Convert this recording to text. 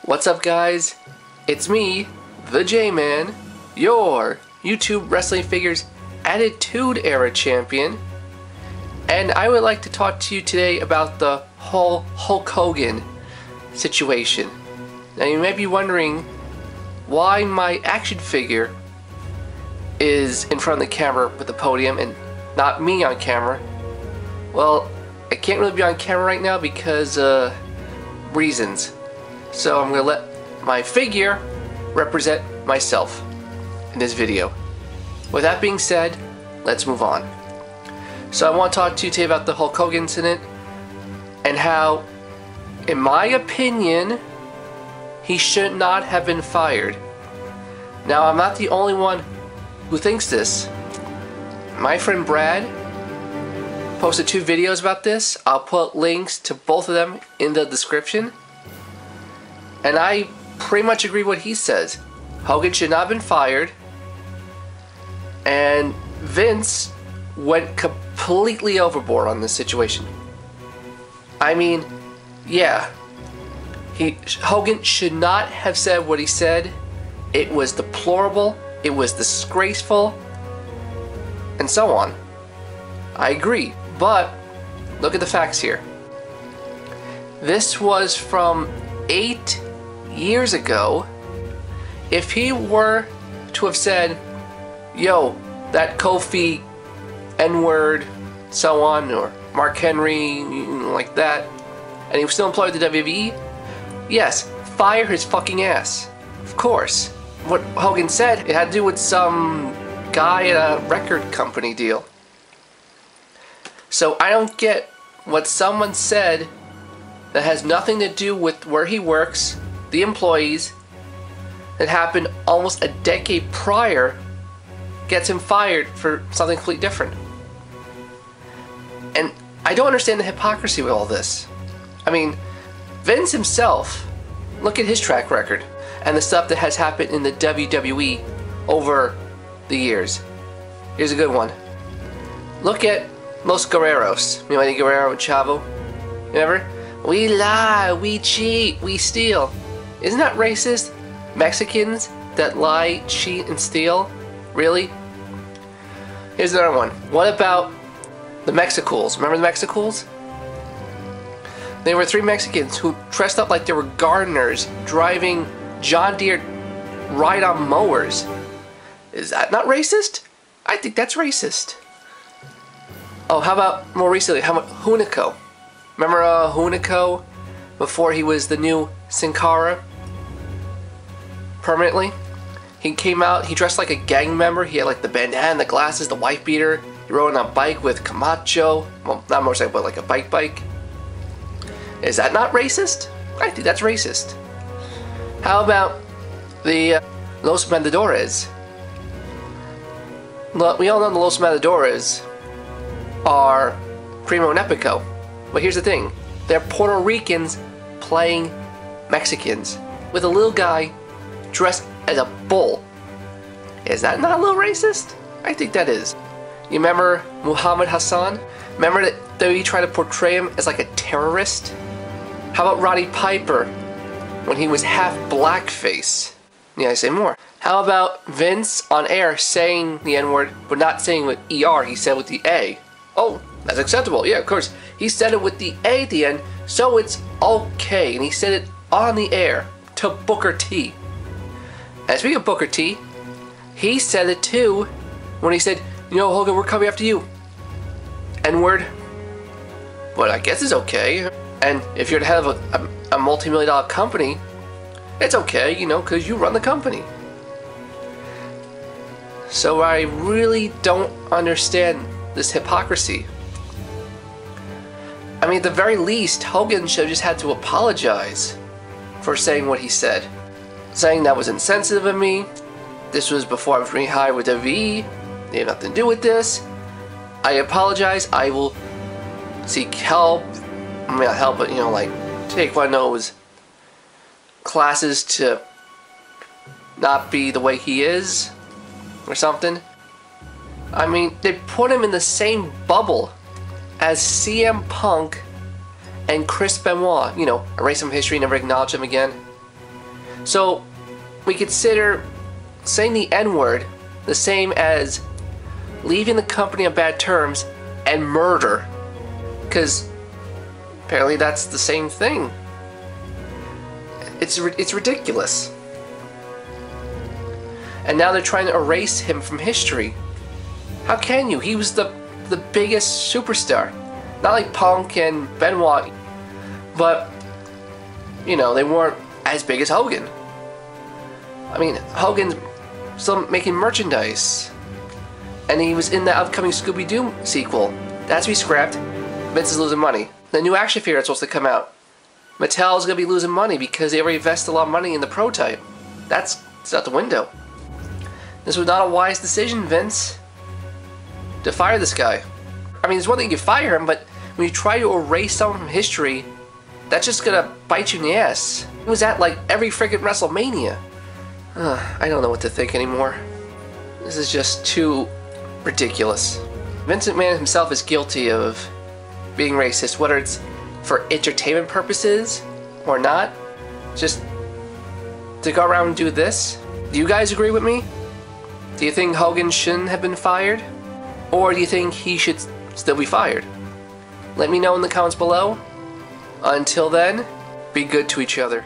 What's up, guys? It's me, the J-Man, your YouTube Wrestling Figures Attitude Era Champion, and I would like to talk to you today about the whole Hulk Hogan situation. Now, you may be wondering why my action figure is in front of the camera with the podium and not me on camera. Well, I can't really be on camera right now because reasons. So I'm going to let my figure represent myself in this video. With that being said, let's move on. So I want to talk to you today about the Hulk Hogan incident and how, in my opinion, he should not have been fired. Now, I'm not the only one who thinks this. My friend Brad posted 2 videos about this. I'll put links to both of them in the description. And I pretty much agree with what he says. Hogan should not have been fired. And Vince went completely overboard on this situation. I mean, yeah. Hogan should not have said what he said. It was deplorable. It was disgraceful. And so on. I agree. But look at the facts here. This was from 8 years ago. If he were to have said, yo, that Kofi N-word, so on, or Mark Henry, like that, and he was still employed at the WWE, yes, fire his fucking ass. Of course. What Hogan said, it had to do with some guy at a record company deal. So I don't get what someone said that has nothing to do with where he works, the employees, that happened almost a decade prior, gets him fired for something completely different. And I don't understand the hypocrisy with all this. I mean, Vince himself, look at his track record and the stuff that has happened in the WWE over the years. Here's a good one. Look at Los Guerreros. You know, Eddie Guerrero and Chavo? Remember? We lie, we cheat, we steal. Isn't that racist? Mexicans that lie, cheat, and steal? Really? Here's another one. What about the Mexicools? Remember the Mexicools? They were 3 Mexicans who dressed up like they were gardeners, driving John Deere ride-on mowers. Is that not racist? I think that's racist. Oh, how about more recently? How about Hunico? Remember Hunico before he was the new Sin Cara? Permanently? He came out, he dressed like a gang member. He had like the bandana, the glasses, the wife beater. He rode on a bike with Camacho. Well, not a motorcycle, but like a bike. Is that not racist? I think that's racist. How about the Los Matadores? Look, we all know the Los Matadores are Primo and Epico. But here's the thing. They're Puerto Ricans playing Mexicans with a little guy dressed as a bull. Is that not a little racist? I think that is. You remember Muhammad Hassan? Remember that they tried to portray him as like a terrorist? How about Roddy Piper when he was half blackface? Yeah, I say more. How about Vince on air saying the N-word but not saying with ER, he said with the A? Oh, that's acceptable. Yeah, of course. He said it with the A at the end, so it's okay. And he said it on the air to Booker T. And speaking of Booker T, he said it too when he said, you know, Hogan, we're coming after you. N-word. Well, I guess it's okay. And if you're the head of a multi-million-dollar company, it's okay, you know, because you run the company. So I really don't understand this hypocrisy. I mean, at the very least, Hogan should have just had to apologize for saying what he said. Saying that was insensitive of me. This was before I was rehired with WWE. They had nothing to do with this. I apologize. I will seek help. I mean, not help, but, you know, like, take one of those classes to not be the way he is or something. I mean, they put him in the same bubble as CM Punk and Chris Benoit. You know, erase him from history, never acknowledge him again. So we consider saying the N-word the same as leaving the company on bad terms and murder, because apparently that's the same thing. It's ridiculous. And now they're trying to erase him from history. How can you? He was the biggest superstar. Not like Punk and Benoit, but you know, they weren't as big as Hogan. I mean, Hogan's still making merchandise, and he was in the upcoming Scooby-Doo sequel. That's to be scrapped. Vince is losing money. The new action figure is supposed to come out. Mattel's gonna be losing money because they already invested a lot of money in the prototype. It's out the window. This was not a wise decision, Vince, to fire this guy. I mean, there's one thing you can fire him, but when you try to erase someone from history, that's just gonna bite you in the ass. He was at like every freaking WrestleMania. I don't know what to think anymore. This is just too ridiculous. Vince McMahon himself is guilty of being racist, whether it's for entertainment purposes or not. Just to go around and do this. Do you guys agree with me? Do you think Hogan shouldn't have been fired? Or do you think he should still be fired? Let me know in the comments below. Until then, be good to each other.